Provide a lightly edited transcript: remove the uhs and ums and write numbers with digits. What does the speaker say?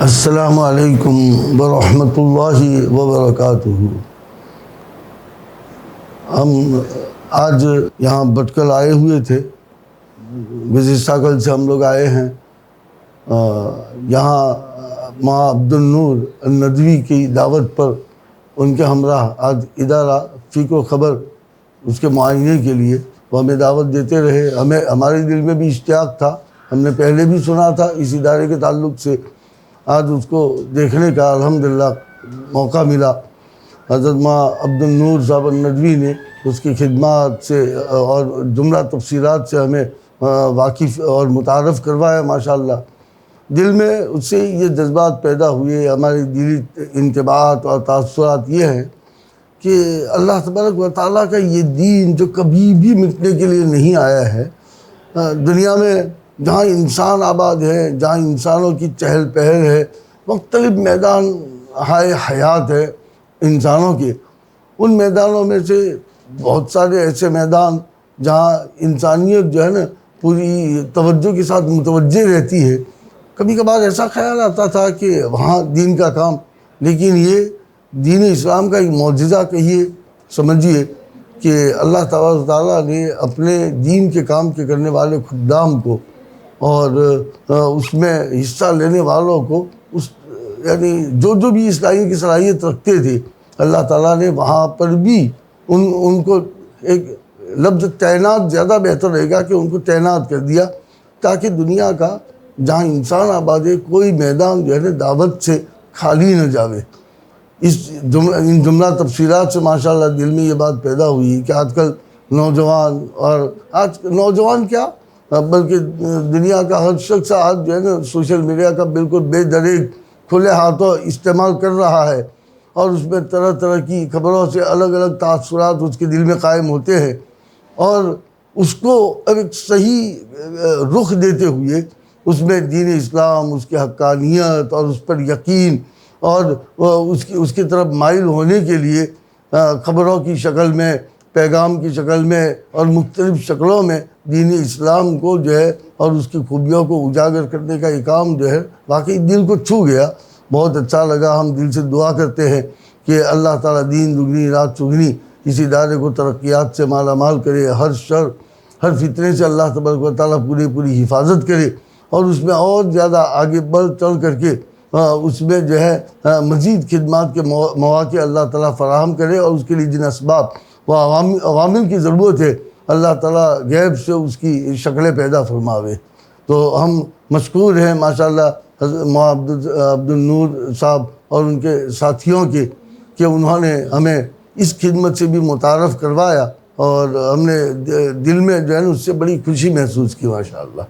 السلام علیکم ورحمۃ اللہ وبرکاتہ۔ ہم آج یہاں بٹکل آئے ہوئے تھے، وزیر سے ہم لوگ آئے ہیں۔ یہاں ماں عبد النور الندوی کی دعوت پر ان کے ہمراہ آج ادارہ فیق و خبر اس کے معائنے کے لیے وہ ہمیں دعوت دیتے رہے۔ ہمارے دل میں بھی اشتیاق تھا، ہم نے پہلے بھی سنا تھا اس ادارے کے تعلق سے، آج اس کو دیکھنے کا الحمدللہ موقع ملا۔ حضرت ماں عبد النور صاحب الندوی نے اس کی خدمات سے اور جملہ تفصیلات سے ہمیں واقف اور متعارف کروایا۔ ماشاءاللہ دل میں اس سے یہ جذبات پیدا ہوئے، ہمارے دلی انتباہات اور تاثرات یہ ہیں کہ اللہ تبارک و تعالیٰ کا یہ دین جو کبھی بھی مٹنے کے لیے نہیں آیا ہے، دنیا میں جہاں انسان آباد ہے، جہاں انسانوں کی چہل پہل ہے، مختلف میدان ہائے حیات ہے انسانوں کے، ان میدانوں میں سے بہت سارے ایسے میدان جہاں انسانیت جو ہے نا پوری توجہ کے ساتھ متوجہ رہتی ہے۔ کبھی کبھار ایسا خیال آتا تھا کہ وہاں دین کا کام، لیکن یہ دین اسلام کا ایک معجزہ کہیے، سمجھیے کہ اللہ تعالیٰ نے اپنے دین کے کام کے کرنے والے خدام کو اور اس میں حصہ لینے والوں کو یعنی جو بھی اصلاحی کی صلاحیت رکھتے تھے، اللہ تعالیٰ نے وہاں پر بھی ان کو ایک لفظ تعینات زیادہ بہتر رہے گا کہ ان کو تعینات کر دیا، تاکہ دنیا کا جہاں انسان آباد ہے کوئی میدان جو ہے نا دعوت سے خالی نہ جاوے۔ ان جملہ تفصیلات سے ماشاءاللہ دل میں یہ بات پیدا ہوئی کہ آج کل نوجوان، اور آج نوجوان کیا بلکہ دنیا کا ہر شخص آج جو ہے نا سوشل میڈیا کا بالکل بے دریغ کھلے ہاتھوں استعمال کر رہا ہے، اور اس میں طرح طرح کی خبروں سے الگ الگ تاثرات اس کے دل میں قائم ہوتے ہیں، اور اس کو ایک صحیح رخ دیتے ہوئے اس میں دین اسلام، اس کی حقانیت اور اس پر یقین اور اس کی طرف مائل ہونے کے لیے خبروں کی شکل میں، پیغام کی شکل میں اور مختلف شکلوں میں دین اسلام کو جو ہے اور اس کی خوبیوں کو اجاگر کرنے کا یہ کام جو ہے واقعی دل کو چھو گیا، بہت اچھا لگا۔ ہم دل سے دعا کرتے ہیں کہ اللہ تعالیٰ دین دگنی رات چگنی اس ادارے کو ترقیات سے مالا مال کرے، ہر شر ہر فتنے سے اللہ تبارک و تعالیٰ پوری حفاظت کرے، اور اس میں اور زیادہ آگے بڑھ چل کر کے اس میں جو ہے مزید خدمات کے مواقع اللہ تعالیٰ فراہم کرے، اور اس کے لیے جن اسباب و عوامل کی ضرورت ہے اللہ تعالیٰ غیب سے اس کی شکلیں پیدا فرماوے۔ تو ہم مشکور ہیں ماشاءاللہ ماں عبد النور صاحب اور ان کے ساتھیوں کے کہ انہوں نے ہمیں اس خدمت سے بھی متعارف کروایا، اور ہم نے دل میں جو ہے نا اس سے بڑی خوشی محسوس کی ماشاءاللہ۔